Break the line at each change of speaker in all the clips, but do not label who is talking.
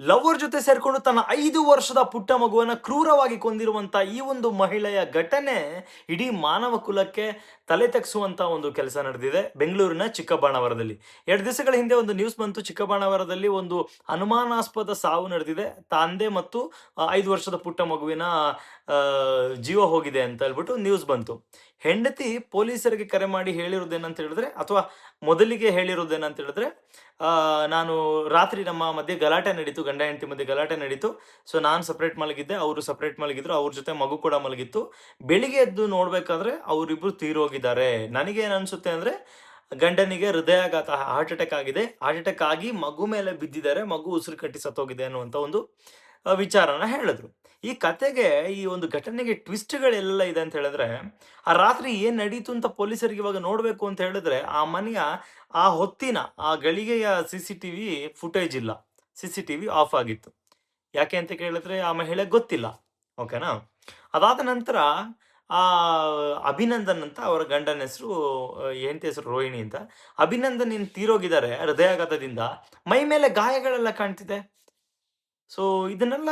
Lover ಜೊತೆ ಸೇರ್ಕೊಂಡು ತನ್ನ 5 ವರ್ಷದ ಪುಟ್ಟ ಮಗುವನ್ನ ಕ್ರೂರವಾಗಿ ಕೊಂದಿರುವಂತ ಈ ಒಂದು ಮಹಿಳೆಯ ಘಟನೆ ಇಡೀ ಮಾನವ ಕುಲಕ್ಕೆ ತಲೆ ತಗ್ಗಿಸುವಂತ ಒಂದು ಕೆಲಸ ನಡೆದಿದೆ ಬೆಂಗಳೂರಿನ ಚಿಕ್ಕಬಾಣಾವರದಲ್ಲಿ. 2 ದಿವಸಗಳ ಹಿಂದೆ ಒಂದು ನ್ಯೂಸ್ ಬಂತು. ಚಿಕ್ಕಬಾಣಾವರದಲ್ಲಿ ಒಂದು ಅನುಮಾನಾಸ್ಪದ ಸಾವು ನಡೆದಿದೆ. ತಂದೆ ಮತ್ತು 5 ವರ್ಷದ ಪುಟ್ಟ ಮಗುವಿನ ಜೀವ ಹೋಗಿದೆ ಅಂತ ಹೇಳ್ಬಿಟ್ಟು ನ್ಯೂಸ್ ಬಂತು. ಹೆಂಡತಿ ಪೊಲೀಸರಿಗೆ ಕರೆ ಮಾಡಿ ಹೇಳಿರೋದೇನಂತ ಹೇಳಿದ್ರೆ, ಅಥವಾ ಮೊದಲಿಗೆ ಹೇಳಿರೋದೇನಂತ ಹೇಳಿದ್ರೆ, ನಾನು ರಾತ್ರಿ ನಮ್ಮ ಮಧ್ಯೆ ಗಲಾಟೆ ನಡೀತು, ಗಂಡ ಹೆಂಡತಿ ಮಧ್ಯೆ ಗಲಾಟೆ ನಡೀತು. ಸೊ ನಾನು ಸಪ್ರೇಟ್ ಮಲಗಿದ್ದೆ, ಅವರು ಸಪ್ರೇಟ್ ಮಲಗಿದ್ರು, ಅವ್ರ ಜೊತೆ ಮಗು ಕೂಡ ಮಲಗಿತ್ತು. ಬೆಳಿಗ್ಗೆ ಎದ್ದು ನೋಡ್ಬೇಕಾದ್ರೆ ಅವರಿಬ್ರು ತೀರೋಗಿದ್ದಾರೆ. ನನಗೇನು ಅನ್ಸುತ್ತೆ ಅಂದ್ರೆ, ಗಂಡನಿಗೆ ಹೃದಯಾಘಾತ, ಹಾರ್ಟ್ ಅಟ್ಯಾಕ್ ಆಗಿದೆ. ಹಾರ್ಟ್ ಅಟ್ಯಾಕ್ ಆಗಿ ಮಗು ಮೇಲೆ ಬಿದ್ದಿದ್ದಾರೆ, ಮಗು ಉಸಿರು ಕಟ್ಟಿ ಸತ್ತೋಗಿದೆ ಅನ್ನುವಂಥ ಒಂದು ವಿಚಾರನ ಹೇಳಿದ್ರು. ಈ ಕತೆಗೆ, ಈ ಒಂದು ಘಟನೆಗೆ ಟ್ವಿಸ್ಟ್ಗಳೆಲ್ಲ ಇದೆ ಅಂತ ಹೇಳಿದ್ರೆ, ಆ ರಾತ್ರಿ ಏನ್ ನಡೀತು ಅಂತ ಪೊಲೀಸರಿಗೆ ಇವಾಗ ನೋಡ್ಬೇಕು ಅಂತ ಹೇಳಿದ್ರೆ, ಆ ಮನೆಯ ಆ ಹೊತ್ತಿನ ಆ ಗಳಿಗೆಯ CCTV ಫುಟೇಜ್ ಇಲ್ಲ. CCTV ಆಫ್ ಆಗಿತ್ತು. ಯಾಕೆ ಅಂತ ಕೇಳಿದ್ರೆ ಆ ಮಹಿಳೆ ಗೊತ್ತಿಲ್ಲ. ಓಕೆನಾ? ಅದಾದ ನಂತರ ಆ ಅಭಿನಂದನ್ ಅಂತ ಅವರ ಗಂಡನ ಹೆಸರು, ಹೆಂಡತಿ ಹೆಸರು ರೋಹಿಣಿ ಅಂತ. ಅಭಿನಂದನ್ ತೀರೋಗಿದ್ದಾರೆ ಹೃದಯಾಘಾತದಿಂದ. ಮೈ ಮೇಲೆ ಗಾಯಗಳೆಲ್ಲ ಕಾಣ್ತಿದೆ. ಸೊ ಇದನ್ನೆಲ್ಲ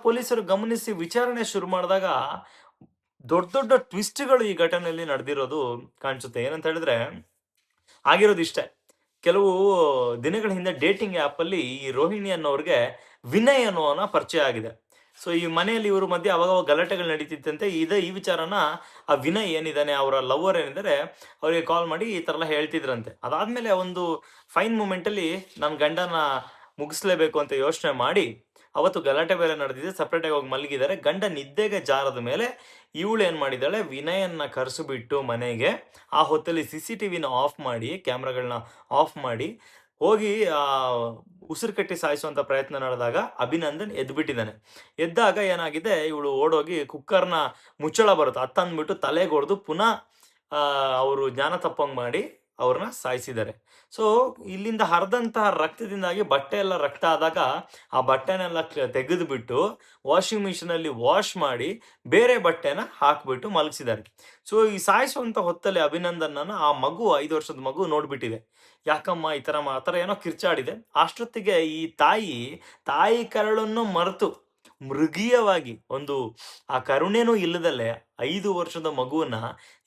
ಪೊಲೀಸರು ಗಮನಿಸಿ ವಿಚಾರಣೆ ಶುರು ಮಾಡಿದಾಗ ದೊಡ್ಡ ದೊಡ್ಡ ಟ್ವಿಸ್ಟ್ಗಳು ಈ ಘಟನೆಯಲ್ಲಿ ನಡೆದಿರೋದು ಕಾಣಿಸುತ್ತೆ. ಏನಂತ ಹೇಳಿದ್ರೆ, ಆಗಿರೋದು ಇಷ್ಟೇ. ಕೆಲವು ದಿನಗಳ ಹಿಂದೆ ಡೇಟಿಂಗ್ ಆ್ಯಪಲ್ಲಿ ಈ ರೋಹಿಣಿ ಅನ್ನೋರಿಗೆ ವಿನಯ್ ಅನ್ನೋನ ಪರಿಚಯ ಆಗಿದೆ. ಸೊ ಈ ಮನೆಯಲ್ಲಿ ಇವ್ರ ಮಧ್ಯೆ ಅವಾಗ ಗಲಾಟೆಗಳು ನಡೀತಿತ್ತಂತೆ. ಈ ವಿಚಾರನ ಆ ವಿನಯ್ ಏನಿದ್ದಾನೆ, ಅವರ ಲವರ್ ಏನಿದ್ದಾರೆ, ಅವರಿಗೆ ಕಾಲ್ ಮಾಡಿ ಈ ಥರ ಎಲ್ಲ ಹೇಳ್ತಿದ್ರಂತೆ. ಅದಾದ್ಮೇಲೆ ಒಂದು ಫೈನ್ ಮೂಮೆಂಟಲ್ಲಿ ನನ್ನ ಗಂಡನ ಮುಗಿಸ್ಲೇಬೇಕು ಅಂತ ಯೋಚನೆ ಮಾಡಿ, ಅವತ್ತು ಗಲಾಟೆ ಬೇರೆ ನಡೆದಿದೆ, ಸಪ್ರೇಟಾಗಿ ಹೋಗಿ ಮಲಗಿದ್ದಾರೆ. ಗಂಡ ನಿದ್ದೆಗೆ ಜಾರದ ಮೇಲೆ ಇವಳು ಏನು ಮಾಡಿದ್ದಾಳೆ, ವಿನಯನ್ನ ಕರೆಸಿಬಿಟ್ಟು ಮನೆಗೆ ಆ ಹೊತ್ತಲ್ಲಿ CCTVನ ಆಫ್ ಮಾಡಿ, ಕ್ಯಾಮ್ರಾಗಳನ್ನ ಆಫ್ ಮಾಡಿ ಹೋಗಿ ಉಸಿರು ಕಟ್ಟಿ ಸಾಯಿಸುವಂಥ ಪ್ರಯತ್ನ ನಡೆದಾಗ ಅಭಿನಂದನ್ ಎದ್ಬಿಟ್ಟಿದ್ದಾನೆ. ಎದ್ದಾಗ ಏನಾಗಿದೆ, ಇವಳು ಓಡೋಗಿ ಕುಕ್ಕರ್ನ ಮುಚ್ಚಳ ಬರುತ್ತೆ ಅತ್ತಂದ್ಬಿಟ್ಟು ತಲೆಗೆ ಹೊಡೆದು ಪುನಃ ಅವರು ಜ್ಞಾನ ತಪ್ಪಂಗೆ ಮಾಡಿ ಅವ್ರನ್ನ ಸಾಯಿಸಿದ್ದಾರೆ. ಸೊ ಇಲ್ಲಿಂದ ಹರಿದಂತಹ ರಕ್ತದಿಂದಾಗಿ ಬಟ್ಟೆ ಎಲ್ಲ ರಕ್ತ ಆದಾಗ ಆ ಬಟ್ಟೆನೆಲ್ಲ ತೆಗೆದುಬಿಟ್ಟು ವಾಷಿಂಗ್ ಮಿಷಿನಲ್ಲಿ ವಾಶ್ ಮಾಡಿ ಬೇರೆ ಬಟ್ಟೆನ ಹಾಕ್ಬಿಟ್ಟು ಮಲಗಿಸಿದ್ದಾರೆ. ಸೊ ಈ ಸಾಯಿಸುವಂಥ ಹೊತ್ತಲ್ಲಿ ಅಭಿನಂದನನ ಆ ಮಗು, 5 ವರ್ಷದ ಮಗು ನೋಡ್ಬಿಟ್ಟಿದೆ. ಯಾಕಮ್ಮ ಈ ಥರ ಆ ಥರ ಏನೋ ಕಿರ್ಚಾಡಿದೆ. ಅಷ್ಟೊತ್ತಿಗೆ ಈ ತಾಯಿ ಕರಳನ್ನು ಮರೆತು ಮೃಗೀಯವಾಗಿ, ಒಂದು ಆ ಕರುಣೆನೂ ಇಲ್ಲದಲ್ಲೇ 5 ವರ್ಷದ ಮಗುವನ್ನ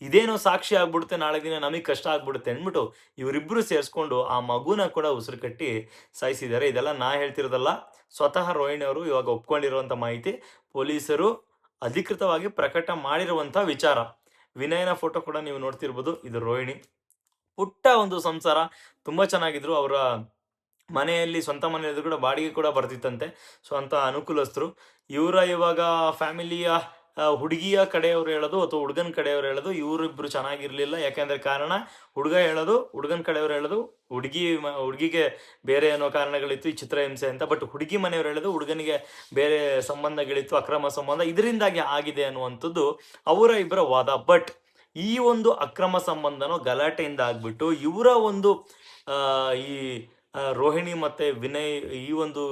ಇದೇನೋ ಸಾಕ್ಷಿ ಆಗ್ಬಿಡುತ್ತೆ, ನಾಳೆ ದಿನ ನಮಗೆ ಕಷ್ಟ ಆಗ್ಬಿಡುತ್ತೆ ಅಂದ್ಬಿಟ್ಟು ಇವರಿಬ್ರು ಸೇರಿಸ್ಕೊಂಡು ಆ ಮಗುನ ಕೂಡ ಉಸಿರು ಕಟ್ಟಿ ಸಾಯಿಸಿದ್ದಾರೆ. ಇದೆಲ್ಲ ನಾ ಹೇಳ್ತಿರೋದಲ್ಲ, ಸ್ವತಃ ರೋಹಿಣಿ ಅವರು ಇವಾಗ ಒಪ್ಕೊಂಡಿರುವಂಥ ಮಾಹಿತಿ, ಪೊಲೀಸರು ಅಧಿಕೃತವಾಗಿ ಪ್ರಕಟ ಮಾಡಿರುವಂಥ ವಿಚಾರ. ವಿನಯನ ಫೋಟೋ ಕೂಡ ನೀವು ನೋಡ್ತಿರ್ಬೋದು. ಇದು ರೋಹಿಣಿ. ಪುಟ್ಟ ಒಂದು ಸಂಸಾರ, ತುಂಬಾ ಚೆನ್ನಾಗಿದ್ರು. ಅವರ ಮನೆಯಲ್ಲಿ, ಸ್ವಂತ ಮನೆಯಲ್ಲಿ ಕೂಡ ಬಾಡಿಗೆ ಕೂಡ ಬರ್ತಿತ್ತಂತೆ. ಸೊ ಅಂತ ಅನುಕೂಲಸ್ಥರು ಇವರ. ಇವಾಗ ಫ್ಯಾಮಿಲಿಯ ಹುಡುಗಿಯ ಕಡೆಯವರು ಹೇಳೋದು ಅಥವಾ ಹುಡುಗನ ಕಡೆಯವರು ಹೇಳೋದು ಇವರಿಬ್ರು ಚೆನ್ನಾಗಿರ್ಲಿಲ್ಲ. ಯಾಕೆಂದ್ರೆ ಕಾರಣ, ಹುಡುಗ ಹೇಳೋದು, ಹುಡುಗನ ಕಡೆಯವರು ಹೇಳೋದು ಹುಡುಗಿಗೆ ಬೇರೆ ಏನೋ ಕಾರಣಗಳಿತ್ತು, ಈ ಚಿತ್ರಹಿಂಸೆ ಅಂತ. ಬಟ್ ಹುಡುಗಿ ಮನೆಯವರು ಹೇಳೋದು ಹುಡುಗನಿಗೆ ಬೇರೆ ಸಂಬಂಧಗಳಿತ್ತು, ಅಕ್ರಮ ಸಂಬಂಧ, ಇದರಿಂದಾಗಿ ಆಗಿದೆ ಅನ್ನುವಂಥದ್ದು ಅವರ ಇಬ್ಬರ ವಾದ. ಬಟ್ ಈ ಒಂದು ಅಕ್ರಮ ಸಂಬಂಧನೋ ಗಲಾಟೆಯಿಂದ ಆಗ್ಬಿಟ್ಟು ಇವರ ಒಂದು ಈ ರೋಹಿಣಿ ಮತ್ತೆ ವಿನಯ್ ಈ ಒಂದು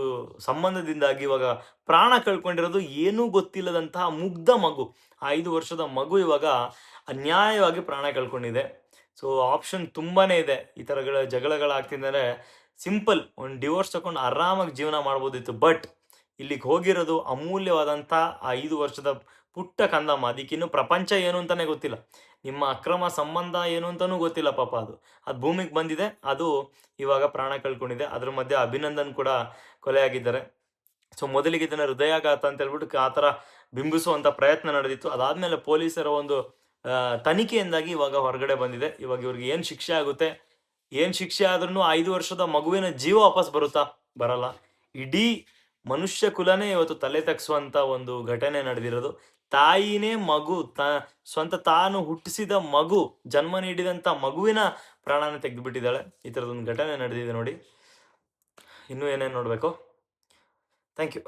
ಸಂಬಂಧದಿಂದಾಗಿ ಇವಾಗ ಪ್ರಾಣ ಕಳ್ಕೊಂಡಿರೋದು ಏನೂ ಗೊತ್ತಿಲ್ಲದಂತಹ ಮುಗ್ಧ ಮಗು, 5 ವರ್ಷದ ಮಗು ಇವಾಗ ಅನ್ಯಾಯವಾಗಿ ಪ್ರಾಣ ಕಳ್ಕೊಂಡಿದೆ. ಸೊ ಆಪ್ಷನ್ ತುಂಬಾನೇ ಇದೆ. ಈ ಥರಗಳ ಜಗಳಗಳಾಗ್ತಿದ್ದಾರೆ. ಸಿಂಪಲ್ ಒಂದು ಡಿವೋರ್ಸ್ ತಗೊಂಡು ಆರಾಮಾಗಿ ಜೀವನ ಮಾಡ್ಬೋದಿತ್ತು. ಬಟ್ ಇಲ್ಲಿಗೆ ಹೋಗಿರೋದು ಅಮೂಲ್ಯವಾದಂಥ 5 ವರ್ಷದ ಪುಟ್ಟ ಕಂದಮ್ಮ. ಅದಕ್ಕಿನ್ನು ಪ್ರಪಂಚ ಏನು ಅಂತಾನೆ ಗೊತ್ತಿಲ್ಲ, ನಿಮ್ಮ ಅಕ್ರಮ ಸಂಬಂಧ ಏನು ಅಂತಲೂ ಗೊತ್ತಿಲ್ಲ ಪಾಪ. ಅದು ಭೂಮಿಗೆ ಬಂದಿದೆ, ಅದು ಇವಾಗ ಪ್ರಾಣ ಕಳ್ಕೊಂಡಿದೆ. ಅದ್ರ ಮಧ್ಯೆ ಅಭಿನಂದನ್ ಕೂಡ ಕೊಲೆಯಾಗಿದ್ದಾರೆ. ಸೊ ಮೊದಲಿಗೆ ಇದನ್ನ ಹೃದಯಾಘಾತ ಅಂತ ಹೇಳ್ಬಿಟ್ಟು ಆ ಥರ ಬಿಂಬಿಸುವಂಥ ಪ್ರಯತ್ನ ನಡೆದಿತ್ತು. ಅದಾದ್ಮೇಲೆ ಪೊಲೀಸರ ಒಂದು ತನಿಖೆಯಿಂದಾಗಿ ಇವಾಗ ಹೊರಗಡೆ ಬಂದಿದೆ. ಇವಾಗ ಇವ್ರಿಗೆ ಏನು ಶಿಕ್ಷೆ ಆಗುತ್ತೆ, ಏನು ಶಿಕ್ಷೆ ಆದ್ರೂ 5 ವರ್ಷದ ಮಗುವಿನ ಜೀವ ವಾಪಸ್ ಬರುತ್ತಾ? ಬರಲ್ಲ. ಇಡೀ ಮನುಷ್ಯ ಕುಲನೇ ಇವತ್ತು ತಲೆ ತಗ್ಸುವಂಥ ಒಂದು ಘಟನೆ ನಡೆದಿರೋದು. ತಾಯಿನೇ ಮಗು, ಸ್ವಂತ ತಾನು ಹುಟ್ಟಿಸಿದ ಮಗು, ಜನ್ಮ ನೀಡಿದಂಥ ಮಗುವಿನ ಪ್ರಾಣನ ತೆಗೆದುಬಿಟ್ಟಿದ್ದಾಳೆ. ಈ ಥರದೊಂದು ಘಟನೆ ನಡೆದಿದೆ ನೋಡಿ. ಇನ್ನೂ ಏನೇನು ನೋಡಬೇಕು. Thank you.